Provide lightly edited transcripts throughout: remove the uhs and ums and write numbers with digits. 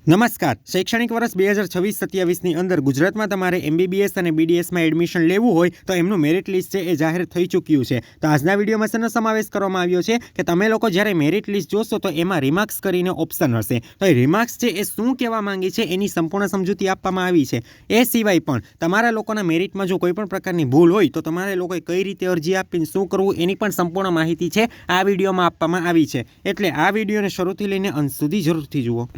નમસ્કાર. શૈક્ષણિક વર્ષ 2026-27ની અંદર ગુજરાતમાં તમારે MBBS અને BDSમાં એડમિશન લેવું હોય તો એમનું મેરિટ લિસ્ટ છે એ જાહેર થઈ ચૂક્યું છે. તો આજના વિડીયોમાં શેનો સમાવેશ કરવામાં આવ્યો છે કે તમે લોકો જ્યારે મેરિટ લિસ્ટ જોશો તો એમાં રિમાર્ક્સ કરીને ઓપ્શન હશે. તો એ રિમાર્ક્સ છે એ શું કહેવા માંગે છે એની સંપૂર્ણ સમજૂતી આપવામાં આવી છે. એ સિવાય પણ તમારા લોકોના મેરિટમાં જો કોઈ પણ પ્રકારની ભૂલ હોય તો તમારે લોકોએ કઈ રીતે અરજી આપીને શું કરવું એની પણ સંપૂર્ણ માહિતી છે આ વિડીયોમાં આપવામાં આવી છે. એટલે આ વિડીયોને શરૂથી લઈને અંત સુધી જરૂરથી જુઓ.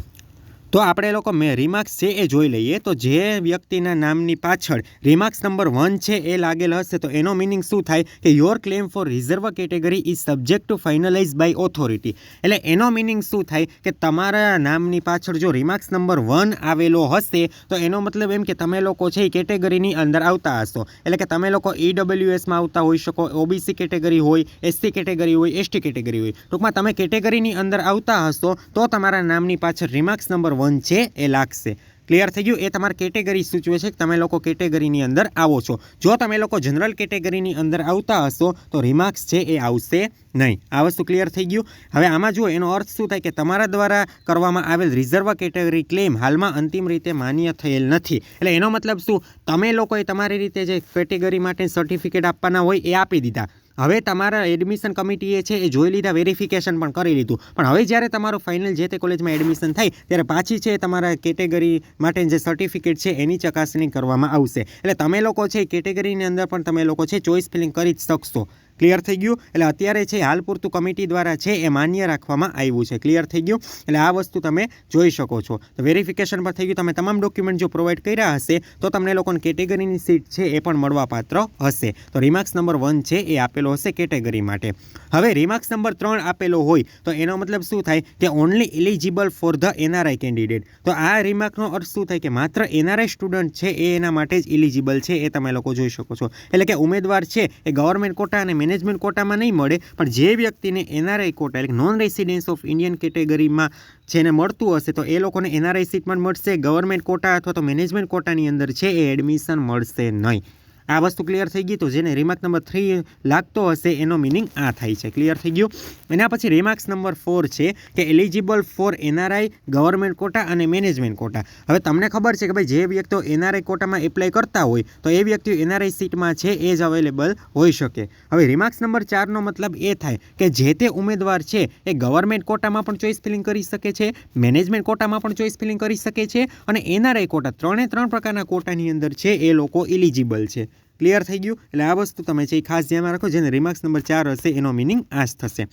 તો આપણે લોકો રિમાર્ક્સ છે એ જોઈ લઈએ. તો જે વ્યક્તિના નામની પાછળ રિમાર્ક્સ નંબર 1 છે એ લાગેલ હશે તો એનો મિનિંગ શું થાય કે your claim for reserve category is subject to finalize by authority. એટલે એનો મિનિંગ શું થાય કે તમારા નામની પાછળ જો રિમાર્ક્સ નંબર 1 આવેલો હશે તો એનો મતલબ એમ કે તમે લોકો છે એ કેટેગરીની અંદર આવતા હશો. એટલે કે તમે લોકો EWSમાં આવતા હોઈ શકો, OBC કેટેગરી હોય, SC કેટેગરી હોય, ST કેટેગરી હોય. ટૂંકમાં તમે કેટેગરીની અંદર આવતા હશો તો તમારા નામની પાછળ રિમાર્ક્સ નંબર 1 છે એ લાગશે. ક્લિયર થઈ ગયું? એ તમારી કેટેગરી સૂચવે છે કે તમે લોકો કેટેગરીની અંદર આવો છો. જો તમે લોકો જનરલ કેટેગરીની અંદર આવતા હશો તો રિમાર્ક્સ છે એ આવશે નહીં. આ વસ્તુ ક્લિયર થઈ ગયું? હવે આમાં જુઓ એનો અર્થ શું થાય કે તમારા દ્વારા કરવામાં આવેલ રિઝર્વ કેટેગરી ક્લેમ હાલમાં અંતિમ રીતે માન્ય થયેલ નથી. એટલે એનો મતલબ શું? તમે લોકોએ તમારી રીતે જે કેટેગરી માટે સર્ટિફિકેટ આપવાના હોય એ આપી દીધા. હવે તમારા એડમિશન કમિટીએ છે એ જોઈ લીધા, વેરિફિકેશન પણ કરી લીધું. પણ હવે જ્યારે તમારું ફાઇનલ જે તે કોલેજમાં એડમિશન થાય ત્યારે પાછી છે તમારા કેટેગરી માટે જે સર્ટિફિકેટ છે એની ચકાસણી કરવામાં આવશે. એટલે તમે લોકો છે કેટેગરીની અંદર પણ તમે લોકો છે ચોઇસ ફિલિંગ કરી જ શકશો. ક્લિયર થઈ ગયું? એટલે અત્યારે છે હાલ પૂરતું કમિટી દ્વારા છે એ માન્ય રાખવામાં આવ્યું છે. ક્લિયર થઈ ગયું? એટલે આ વસ્તુ તમે જોઈ શકો છો. તો વેરિફિકેશન પર થઈ ગયું. તમે તમામ ડોક્યુમેન્ટ જો પ્રોવાઈડ કર્યા હશે તો તમને લોકોને કેટેગરીની સીટ છે એ પણ મળવાપાત્ર હશે. તો રિમાર્ક્સ નંબર 1 છે એ આપેલો હશે કેટેગરી માટે. હવે રિમાર્ક્સ નંબર 3 આપેલો હોય તો એનો મતલબ શું થાય કે only eligible for the NRI candidate. તો આ રિમાર્કનો અર્થ શું થાય કે માત્ર NRI સ્ટુડન્ટ છે એ એના માટે જ એલિજિબલ છે એ તમે લોકો જોઈ શકો છો. એટલે કે ઉમેદવાર છે એ ગવર્મેન્ટ કોટા અને મેનેજમેન્ટ કોટામાં નહીં મળે, પણ જે વ્યક્તિને NRI કોટા એટલે નોન રેસિડેન્સ ઓફ ઇન્ડિયન કેટેગરીમાં જેને મળતું હશે તો એ લોકોને NRI સીટમાં મળશે. ગવર્મેન્ટ કોટા અથવા તો મેનેજમેન્ટ કોટાની અંદર છે એ એડમિશન મળશે નહીં. આ વસ્તુ ક્લિયર થઈ ગઈ? તો જેને રિમાર્ક નંબર 3 લાગતો હશે એનો મિનિંગ આ થાય છે. ક્લિયર થઈ ગયું? એના પછી રિમાર્ક્સ નંબર 4 છે કે eligible for NRI government quota અને મેનેજમેન્ટ કોટા. હવે તમને ખબર છે કે ભાઈ જે વ્યક્તિઓ NRI કોટામાં એપ્લાય કરતા હોય તો એ વ્યક્તિઓ NRI સીટમાં છે એ જ અવેલેબલ હોઈ શકે. હવે રિમાર્ક્સ નંબર 4નો મતલબ એ થાય કે જે તે ઉમેદવાર છે એ ગવર્મેન્ટ કોટામાં પણ ચોઇસ ફિલિંગ કરી શકે છે, મેનેજમેન્ટ કોટામાં પણ ચોઇસ ફિલિંગ કરી શકે છે અને NRI કોટા 3 પ્રકારના કોટાની અંદર છે એ લોકો એલિજિબલ છે. ક્લિયર થઈ ગયું? એટલે આ વસ્તુ તમે છે ખાસ ધ્યાનમાં રાખો. જેને રિમાર્ક્સ નંબર 4 હશે એનો મિનિંગ આ જ થશે.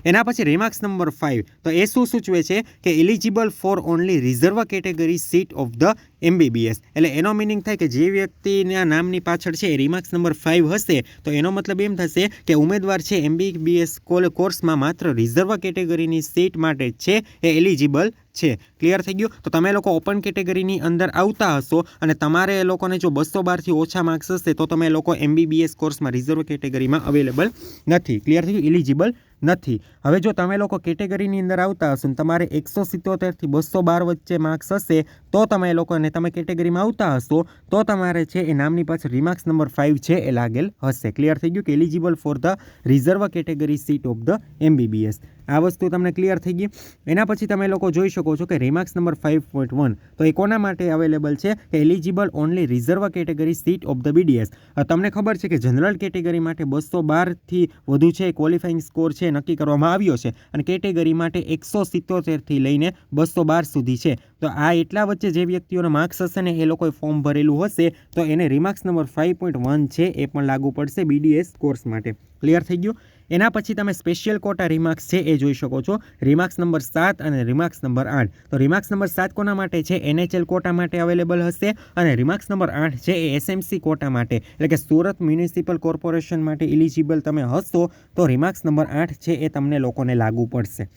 એના પછી રિમાર્ક્સ નંબર 5 તો એ શું સૂચવે છે કે eligible four only reserve category seat of the MBBS. એટલે એનો મિનિંગ થાય કે જે વ્યક્તિના નામની પાછળ છે રિમાર્ક્સ નંબર 5 હશે તો એનો મતલબ એમ થશે કે ઉમેદવાર છે MBBS કોર્સમાં માત્ર રિઝર્વ કેટેગરીની સીટ માટે છે એ એલિજિબલ છે. ક્લિયર થઈ ગયું? તો તમે લોકો ઓપન કેટેગરીની અંદર આવતા હશો અને તમારે એ લોકોને જો 212થી ઓછા માર્ક્સ હશે તો તમે લોકો MBBS કોર્સમાં રિઝર્વ કેટેગરીમાં અવેલેબલ નથી. ક્લિયર થઈ ગયું? એલિજિબલ નથી. હવે જો તમે લોકો કેટેગરીની અંદર આવતા હશો ને તમારે 177થી 212 વચ્ચે માર્ક્સ હશે તો તમે લોકોને તમે કેટેગરીમાં આવતા હશો તો તમારે છે એ નામની પાછળ રિમાર્ક્સ નંબર 5 છે એ લાગેલ હશે. ક્લિયર થઈ ગયું કે eligible for the reserve category seat of the MBBS. આ વસ્તુ તમને ક્લિયર થઈ ગઈ? એના પછી તમે લોકો જોઈ શકો છો કે રિમાર્ક્સ નંબર 5.1 તો એ કોના માટે અવેલેબલ છે કે eligible only reserve category seat of the BDS. તમને ખબર છે કે જનરલ કેટેગરી માટે 212થી વધુ છે ક્વોલિફાઈંગ સ્કોર છે નક્કી કરવામાં આવ્યો છે અને કેટેગરી માટે 177થી લઈને 212 સુધી છે. તો આ એટલા વચ્ચે જે વ્યક્તિઓના માર્ક્સ હશે ને એ લોકોએ ફોર્મ ભરેલું હશે તો એને રિમાર્ક્સ નંબર 5.1 છે એ પણ લાગુ પડશે BDS કોર્સ માટે. ક્લિયર થઈ ગયું? એના પછી તમે સ્પેશિયલ કોટા રિમાર્ક્સ છે એ જોઈ શકો છો. રિમાર્ક્સ નંબર 7 અને રિમાર્ક્સ નંબર 8. તો રિમાર્ક્સ નંબર 7 કોના માટે છે? NHL કોટા માટે અવેલેબલ હશે અને રિમાર્ક્સ નંબર 8 છે એ SMC કોટા માટે એટલે કે સુરત મ્યુનિસિપલ કોર્પોરેશન માટે એલિજિબલ તમે હશો તો રિમાર્ક્સ નંબર 8 છે એ તમને લોકોને લાગુ પડશે.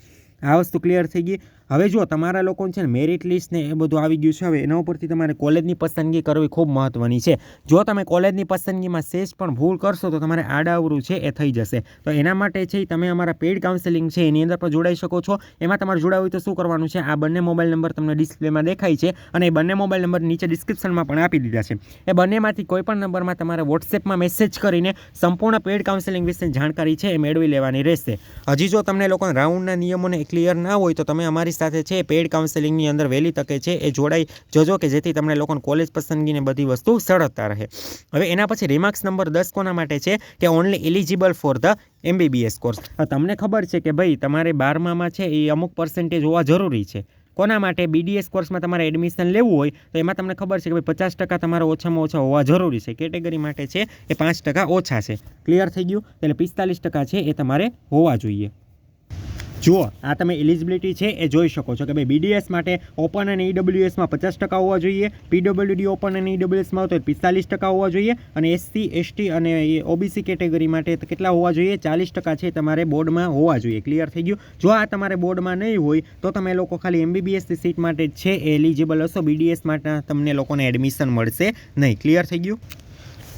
આ વસ્તુ ક્લિયર થઈ ગઈ? હવે જો તમારા લોકોને છે ને મેરિટ લિસ્ટ ને એ બધું આવી ગયું છે. હવે એના ઉપરથી તમારે કોલેજની પસંદગી કરવી ખૂબ મહત્ત્વની છે. જો તમે કોલેજની પસંદગીમાં સેજ પણ ભૂલ કરશો તો તમારે આડાઅવળું છે એ થઈ જશે. તો એના માટે છે તમે અમારા પેઇડ કાઉન્સેલિંગ છે એની અંદર પણ જોડાઈ શકો છો. એમાં તમારે જોડાવું હોય તો શું કરવાનું છે? આ બંને મોબાઈલ નંબર તમને ડિસ્પ્લેમાં દેખાય છે અને એ બંને મોબાઈલ નંબર નીચે ડિસ્ક્રિપ્શનમાં પણ આપી દીધા છે. એ બંનેમાંથી કોઈ પણ નંબરમાં તમારે વોટ્સએપમાં મેસેજ કરીને સંપૂર્ણ પેઇડ કાઉન્સેલિંગ વિશે જાણકારી છે એ મેળવી લેવાની રહેશે. હજી જો તમને લોકોના રાઉન્ડના નિયમોને ક્લિયર ના હોય તો તમે અમારી સાથે છે એ પેઇડ કાઉન્સેલિંગની અંદર વહેલી તકે છે એ જોડાઈ જજો કે જેથી તમને લોકોને કોલેજ પસંદગીને બધી વસ્તુ સરળતા રહે. હવે એના પછી રિમાર્ક્સ નંબર 10 કોના માટે છે કે only eligible for the MBBS course. તમને ખબર છે કે ભાઈ તમારે 12માં છે એ અમુક પર્સન્ટેજ હોવા જરૂરી છે. કોના માટે? BDS કોર્સમાં તમારે એડમિશન લેવું હોય તો એમાં તમને ખબર છે કે ભાઈ 50% તમારે ઓછામાં ઓછા હોવા જરૂરી છે. કેટેગરી માટે છે એ 5% ઓછા છે. ક્લિયર થઈ ગયું? એટલે 45% છે એ તમારે હોવા જોઈએ. જુઓ, આ તમે એલિજિબિલિટી છે એ જોઈ શકો છો કે ભાઈ BDS માટે ઓપન અને EWSમાં 50% હોવા જોઈએ, PWD ઓપન અને EWSમાં તો 45% હોવા જોઈએ, અને SC, ST અને OBC કેટેગરી માટે કેટલા હોવા જોઈએ? 40% છે તમારે બોર્ડમાં હોવા જોઈએ. ક્લિયર થઈ ગયું? જો આ તમારે બોર્ડમાં નહીં હોય તો તમે લોકો ખાલી MBBS સીટ માટે છે એ એલિજિબલ હશો. BDS માટે તમને લોકોને એડમિશન મળશે નહીં. ક્લિયર થઈ ગયું?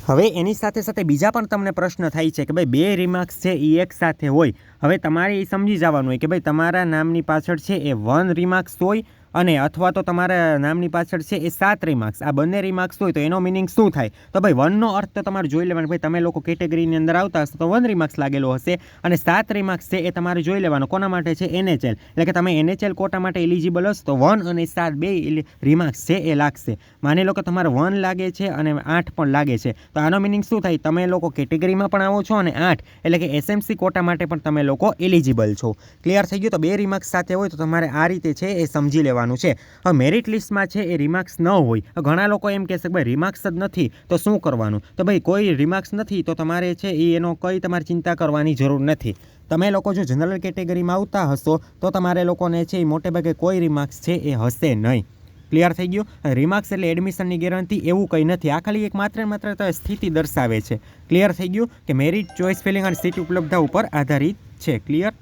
હવે એની સાથે સાથે બીજા પણ તમને પ્રશ્ન થાય છે કે ભાઈ 2 રિમાર્ક્સ છે એ એક સાથે હોય. હવે તમારે એ સમજી જવાનું હોય કે ભાઈ તમારા નામની પાછળ છે એ 1 રિમાર્ક્સ હોય અને અથવા તો તમારા નામની પાછળ છે એ 7 રિમાર્ક્સ. આ બંને રિમાર્ક્સ હોય તો એનો મિનિંગ શું થાય? તો ભાઈ 1નો અર્થ તો તમારે જોઈ લેવાનો. ભાઈ તમે લોકો કેટેગરીની અંદર આવતા હશો તો 1 રિમાર્ક્સ લાગેલો હશે, અને 7 રિમાર્ક્સ છે એ તમારે જોઈ લેવાનો. કોના માટે છે? NHL. એટલે કે તમે NHL કોટા માટે એલિજિબલ હશો તો 1 અને 7 બે રિમાર્ક્સ છે એ લાગશે. માની લો કે તમારે 1 લાગે છે અને 8 પણ લાગે છે, તો આનો મિનિંગ શું થાય? તમે લોકો કેટેગરીમાં પણ આવો છો અને 8 એટલે કે SMC કોટા માટે પણ તમે લોકો એલિજિબલ છો. ક્લિયર થઈ ગયું? તો 2 રિમાર્ક્સ સાથે હોય તો તમારે આ રીતે છે એ સમજી લેવાનું છે. હવે મેરિટ લિસ્ટમાં છે એ રિમાર્ક્સ ન હોય. ઘણા લોકો એમ કહેશે કે ભાઈ રિમાર્ક્સ જ નથી તો શું કરવાનું? તો ભાઈ કોઈ રિમાર્ક્સ નથી તો તમારે છે એનો કંઈ તમારે ચિંતા કરવાની જરૂર નથી. તમે લોકો જો જનરલ કેટેગરીમાં આવતા હશો તો તમારે લોકોને છે એ મોટે ભાગે કોઈ રિમાર્ક્સ છે એ હશે નહીં. ક્લિયર થઈ ગયું? રિમાર્ક્સ એટલે એડમિશનની ગેરંટી એવું કંઈ નથી. આ ખાલી એક માત્ર સ્થિતિ દર્શાવે છે. ક્લિયર થઈ ગયું? કે મેરિટ, ચોઇસ ફિલિંગ અને સીટ ઉપલબ્ધતા ઉપર આધારિત છે. ક્લિયર?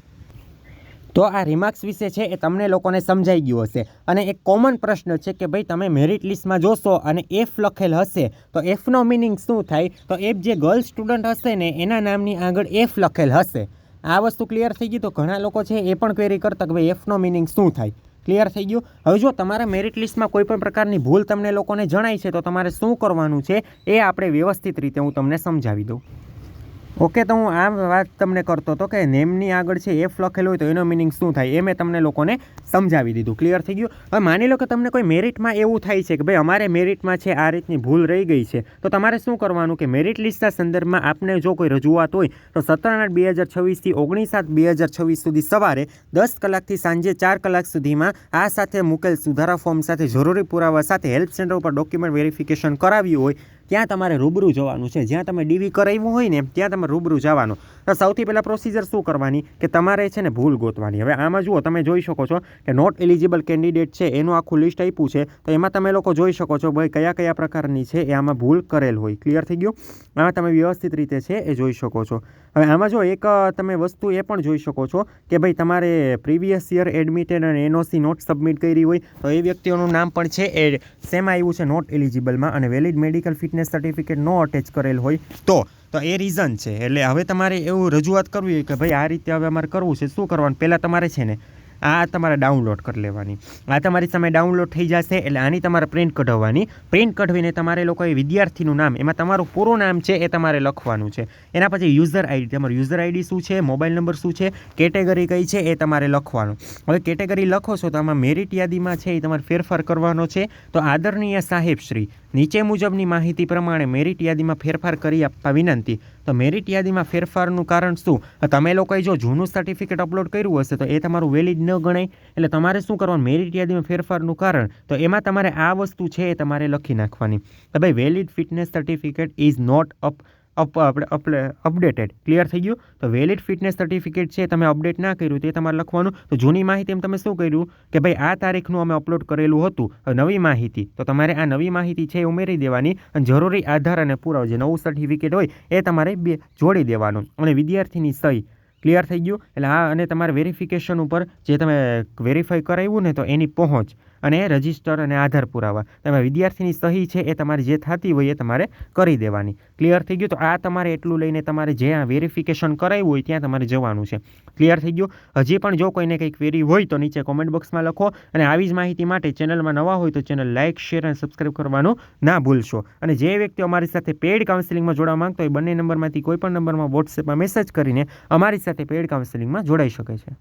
તો આ રિમાર્ક્સ વિશે છે એ તમને લોકોને સમજાઈ ગયું હશે. અને એક કોમન પ્રશ્ન છે કે ભાઈ તમે મેરિટ લિસ્ટમાં જોશો અને F લખેલ હશે તો Fનો મિનિંગ શું થાય? તો F જે ગર્લ સ્ટુડન્ટ હશે ને એના નામની આગળ F લખેલ હશે. આ વસ્તુ ક્લિયર થઈ ગઈ? તો ઘણા લોકો છે એ પણ ક્વેરી કરતા કે ભાઈ Fનો મિનિંગ શું થાય? ક્લિયર થઈ ગયું? હવે જો તમારા મેરિટ લિસ્ટમાં કોઈ પણ પ્રકારની ભૂલ તમને લોકોને જણાય છે તો તમારે શું કરવાનું છે એ આપણે વ્યવસ્થિત રીતે હું તમને સમજાવી દઉં. ઓકે, તો હું આ વાત તમને કરતો હતો કે નેમની આગળ છે F લખેલું હોય તો એનો મિનિંગ શું થાય એ મેં તમને લોકોને સમજાવી દીધું. ક્લિયર થઈ ગયું? હવે માની લો કે તમને કોઈ મેરિટમાં એવું થાય છે કે ભાઈ અમારે મેરિટમાં છે આ રીતની ભૂલ રહી ગઈ છે, તો તમારે શું કરવાનું કે મેરિટ લિસ્ટના સંદર્ભમાં આપને જો કોઈ રજૂઆત હોય તો 17/8/2026 થી 19/7/2026 સુધી સવારે 10 કલાકથી સાંજે 4 કલાક સુધીમાં આ સાથે મૂકેલ સુધારા ફોર્મ સાથે જરૂરી પુરાવા સાથે હેલ્પ સેન્ટર ઉપર ડોક્યુમેન્ટ વેરિફિકેશન કરાવ્યું હોય ત્યાં તમારે રૂબરૂ જવાનું છે. જ્યાં તમે DV કરાવ્યું હોય ને ત્યાં તમે રૂબરૂ જવાનું. તો સૌથી પહેલાં પ્રોસિજર શું કરવાની કે તમારે છે ને ભૂલ ગોતવાની. હવે આમાં જુઓ, તમે જોઈ શકો છો કે નોટ એલિજિબલ કેન્ડિડેટ છે એનું આખું લિસ્ટ આપ્યું છે. તો એમાં તમે લોકો જોઈ શકો છો ભાઈ કયા કયા પ્રકારની છે એ આમાં ભૂલ કરેલ હોય. ક્લિયર થઈ ગયું? આમાં તમે વ્યવસ્થિત રીતે છે એ જોઈ શકો છો. હવે આમાં જો એક તમે વસ્તુ એ પણ જોઈ શકો છો કે ભાઈ તમારે પ્રીવિયસ યર એડમિટેડ અને NOC નોટ સબમિટ કરી હોય તો એ વ્યક્તિઓનું નામ પણ છે એ સેમ આવ્યું છે નોટ એલિજિબલમાં, અને વેલિડ મેડિકલ ફિટનેસ સર્ટિફિકેટ નો અટેચ કરેલ હોય તો એ રીઝન છે. એટલે હવે તમારે એવું રજૂઆત કરવી હોય કે ભાઈ આ રીતે હવે અમારે કરવું છે, શું કરવાનું? પહેલાં તમારે છે ને આ તમારે ડાઉનલોડ કરી લેવાની. આ તમારી સામે ડાઉનલોડ થઈ જશે એટલે આની તમારે પ્રિન્ટ કઢાવવાની. પ્રિન્ટ કઢવીને તમારે લોકોએ વિદ્યાર્થીનું નામ, એમાં તમારું પૂરું નામ છે એ તમારે લખવાનું છે. એના પછી યુઝર આઈડી, તમારું યુઝર આઈડી શું છે, મોબાઈલ નંબર શું છે, કેટેગરી કઈ છે એ તમારે લખવાનું. હવે કેટેગરી લખો છો તો આમાં મેરિટ યાદીમાં છે એ તમારે ફેરફાર કરવાનો છે. તો આદરણીય સાહેબશ્રી, નીચે મુજબની માહિતી પ્રમાણે મેરિટ યાદીમાં ફેરફાર કરી આપવા વિનંતી. તો મેરિટ યાદીમાં ફેરફારનું કારણ શું? તમે લોકોએ જો જૂનું સર્ટિફિકેટ અપલોડ કર્યું હશે તો એ તમારું વેલિડ ન ગણાય. એટલે તમારે શું કરવાનું? મેરિટ યાદીમાં ફેરફારનું કારણ તો એમાં તમારે આ વસ્તુ છે એ તમારે લખી નાખવાની. તો ભાઈ valid fitness certificate is not updated. Clear થઈ ગયું? તો વેલિડ ફિટનેસ સર્ટિફિકેટ છે તમે અપડેટ ના કર્યું તે તમારે લખવાનું. તો જૂની માહિતી એમ તમે શું કર્યું કે ભાઈ આ તારીખનું અમે અપલોડ કરેલું હતું. નવી માહિતી તો તમારે આ નવી માહિતી છે એ ઉમેરી દેવાની, અને જરૂરી આધાર અને પુરાવો જે નવું સર્ટિફિકેટ હોય એ તમારે જોડી દેવાનું, અને વિદ્યાર્થીની સહી. ક્લિયર થઈ ગયું? એટલે હા, અને તમારે વેરિફિકેશન ઉપર જે તમે વેરીફાઈ કરાવ્યું ને તો એની પહોંચ અને રજિસ્ટર અને આધાર પુરાવા, તમે વિદ્યાર્થીની સહી છે એ તમારી જે થતી હોય એ તમારે કરી દેવાની. ક્લિયર થઈ ગયું? તો આ તમારે એટલું લઈને તમારે જે આ વેરિફિકેશન કરાવ્યું હોય ત્યાં તમારે જવાનું છે. ક્લિયર થઈ ગયું? હજી પણ જો કોઈને કંઈ ક્વેરી હોય તો નીચે કોમેન્ટ બોક્સમાં લખો, અને આવી જ માહિતી માટે ચેનલમાં નવા હોય તો ચેનલ લાઇક, શેર અને સબસ્ક્રાઈબ કરવાનું ના ભૂલશો. અને જે વ્યક્તિઓ અમારી સાથે પેઇડ કાઉન્સેલિંગમાં જોડાવા માંગતો હોય બંને નંબરમાંથી કોઈ પણ નંબરમાં વોટ્સએપમાં મેસેજ કરીને અમારી સાથે પેઇડ કાઉન્સેલિંગમાં જોડાઈ શકે છે.